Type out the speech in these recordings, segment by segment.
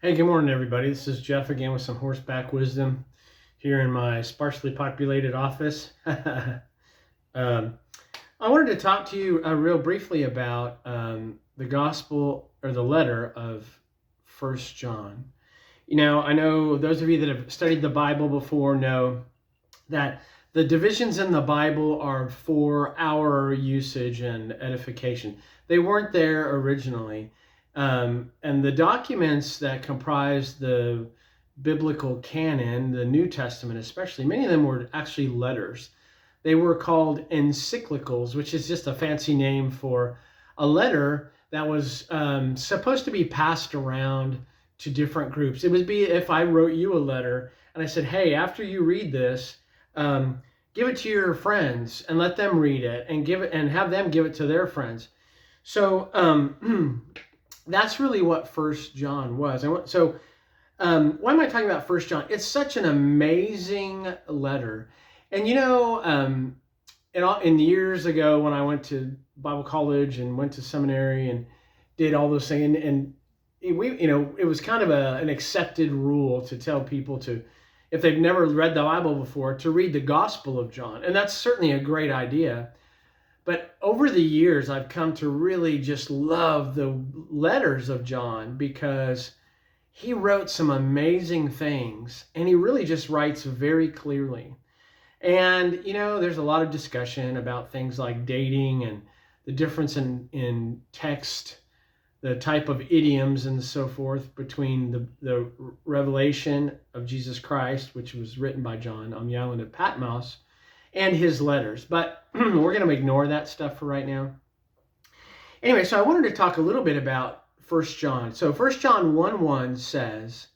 Hey, good morning, everybody. This is Jeff again with some horseback wisdom here in my sparsely populated office. um, I wanted to talk to you real briefly about the gospel or the letter of First John. I know those of you that have studied the Bible before know that the divisions in the Bible are for our usage and edification. They weren't there originally. And the documents that comprise the biblical canon, the New Testament especially, many of them were actually letters. They were called encyclicals, which is just a fancy name for a letter that was supposed to be passed around to different groups. It would be if I wrote you a letter and I said, hey, after you read this, give it to your friends and let them read it and give it and have them give it to their friends. So that's really what First John was. And why am I talking about First John? It's such an amazing letter. And in years ago when I went to Bible college and went to seminary and did all those things, and it was kind of an accepted rule to tell people to, if they've never read the Bible before, to read the Gospel of John. And that's certainly a great idea. But over the years, I've come to really just love the letters of John because he wrote some amazing things and he really just writes very clearly. And, there's a lot of discussion about things like dating and the difference in text, the type of idioms and so forth between the revelation of Jesus Christ, which was written by John on the island of Patmos, and his letters. But we're going to ignore that stuff for right now. Anyway, so I wanted to talk a little bit about 1 John. So 1 John 1:1 says,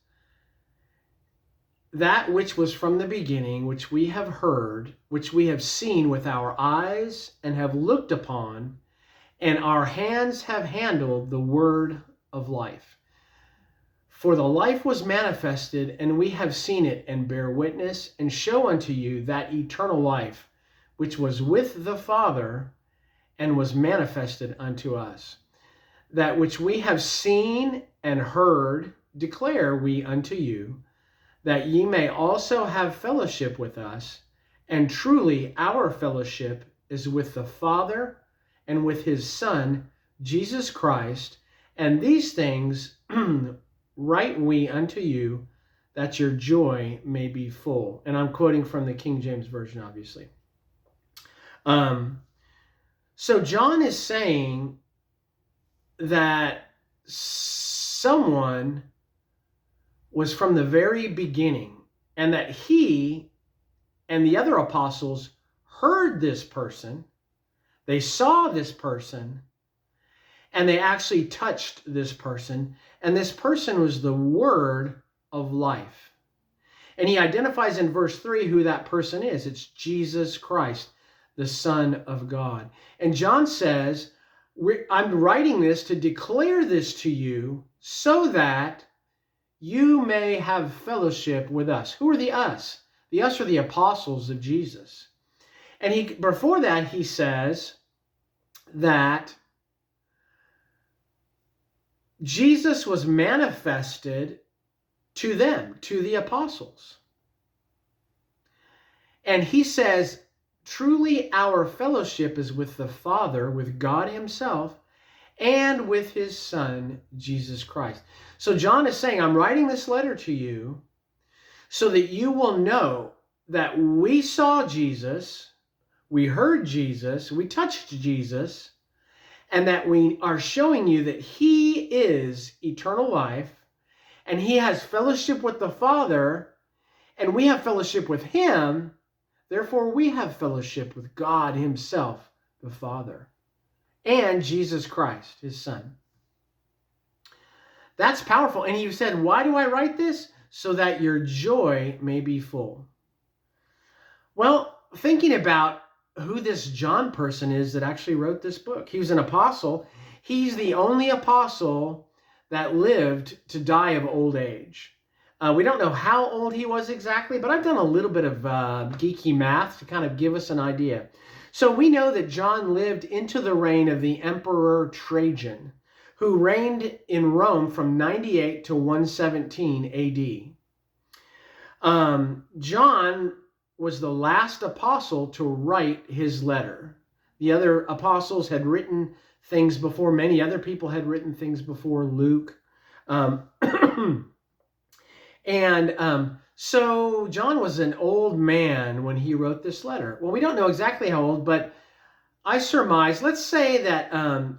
that which was from the beginning, which we have heard, which we have seen with our eyes and have looked upon, and our hands have handled the word of life. For the life was manifested, and we have seen it, and bear witness, and show unto you that eternal life, which was with the Father, and was manifested unto us. That which we have seen and heard declare we unto you, that ye may also have fellowship with us. And truly our fellowship is with the Father and with his Son, Jesus Christ. And these things write we unto you, that your joy may be full. And I'm quoting from the King James Version, obviously. So John is saying that someone was from the very beginning, and that he and the other apostles heard this person, they saw this person, and they actually touched this person, and this person was the word of life. And he identifies in verse 3 who that person is. It's Jesus Christ, the Son of God. And John says, I'm writing this to declare this to you so that you may have fellowship with us. Who are the us? The us are the apostles of Jesus. And before that, he says that Jesus was manifested to them, to the apostles. And he says, truly our fellowship is with the Father, with God himself, and with his Son, Jesus Christ. So John is saying, I'm writing this letter to you so that you will know that we saw Jesus, we heard Jesus, we touched Jesus, and that we are showing you that he is eternal life, and he has fellowship with the Father, and we have fellowship with him. Therefore, we have fellowship with God himself, the Father, and Jesus Christ, his Son. That's powerful. And he said, why do I write this? So that your joy may be full. Well, thinking about who this John person is that actually wrote this book. He was an apostle. He's the only apostle that lived to die of old age. We don't know how old he was exactly, but I've done a little bit of geeky math to kind of give us an idea. So we know that John lived into the reign of the Emperor Trajan, who reigned in Rome from 98 to 117 AD. John was the last apostle to write his letter. The other apostles had written things before. Many other people had written things before, Luke. So John was an old man when he wrote this letter. Well, we don't know exactly how old, but I surmise, let's say that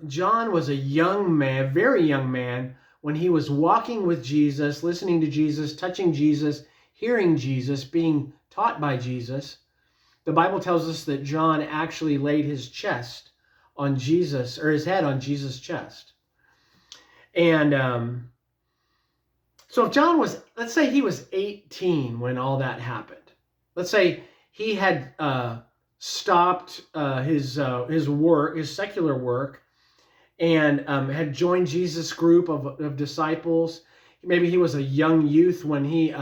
John was a young man, very young man, when he was walking with Jesus, listening to Jesus, touching Jesus, hearing Jesus, being taught by Jesus. The Bible tells us that John actually laid his chest on Jesus, or his head on Jesus' chest. And so if John was, let's say he was 18 when all that happened. Let's say he had stopped his work, his secular work, and had joined Jesus' group of disciples. Maybe he was a young youth when he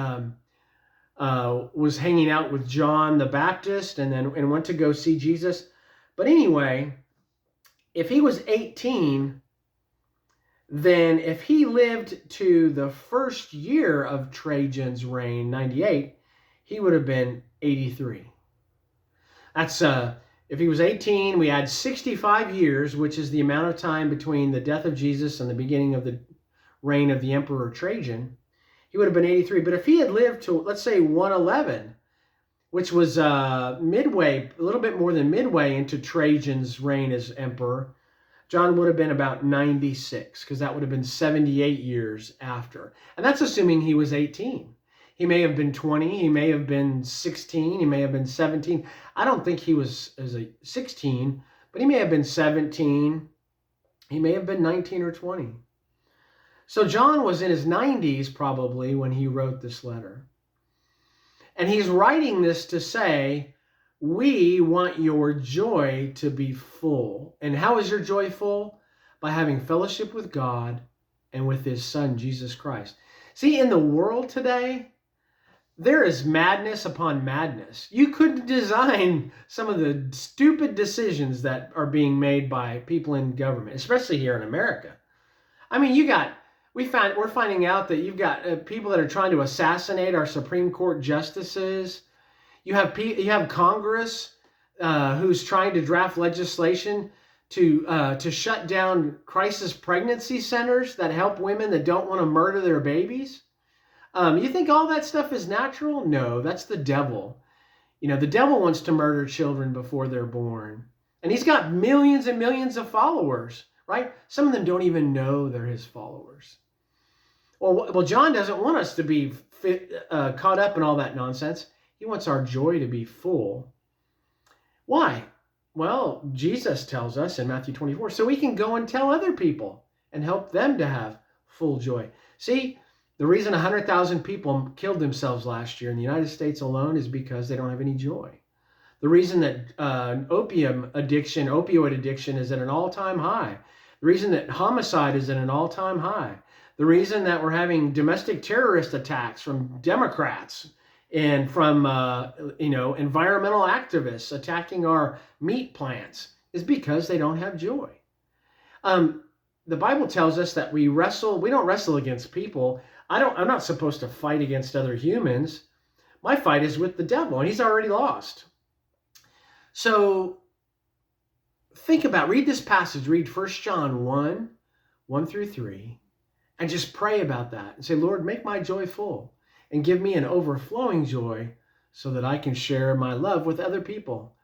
was hanging out with John the Baptist and went to go see Jesus. But anyway, if he was 18, then if he lived to the first year of Trajan's reign, 98, he would have been 83. That's if he was 18, we add 65 years, which is the amount of time between the death of Jesus and the beginning of the reign of the Emperor Trajan. He would have been 83. But if he had lived to, let's say, 111, which was midway, a little bit more than midway into Trajan's reign as emperor, John would have been about 96, because that would have been 78 years after. And that's assuming he was 18. He may have been 20, he may have been 16, he may have been 17. I don't think he was 16, but he may have been 17. He may have been 19 or 20. So John was in his 90s probably when he wrote this letter. And he's writing this to say, we want your joy to be full. And how is your joy full? By having fellowship with God and with his Son, Jesus Christ. See, in the world today, there is madness upon madness. You couldn't design some of the stupid decisions that are being made by people in government, especially here in America. I mean, we're finding out that you've got people that are trying to assassinate our Supreme Court justices. You have Congress who's trying to draft legislation to shut down crisis pregnancy centers that help women that don't want to murder their babies. You think all that stuff is natural? No, that's the devil. You know, the devil wants to murder children before they're born. And he's got millions and millions of followers, right? Some of them don't even know they're his followers. Well, John doesn't want us to be caught up in all that nonsense. He wants our joy to be full. Why? Well, Jesus tells us in Matthew 24, so we can go and tell other people and help them to have full joy. See, the reason 100,000 people killed themselves last year in the United States alone is because they don't have any joy. The reason that opioid addiction is at an all-time high. The reason that homicide is at an all-time high. The reason that we're having domestic terrorist attacks from Democrats and from environmental activists attacking our meat plants is because they don't have joy. The Bible tells us that we don't wrestle against people. I'm not supposed to fight against other humans. My fight is with the devil, and he's already lost. So read this passage, read 1 John 1 through 3, and just pray about that and say, Lord, make my joy full and give me an overflowing joy so that I can share my love with other people.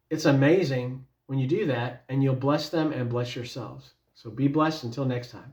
It's amazing when you do that, and you'll bless them and bless yourselves. So be blessed until next time.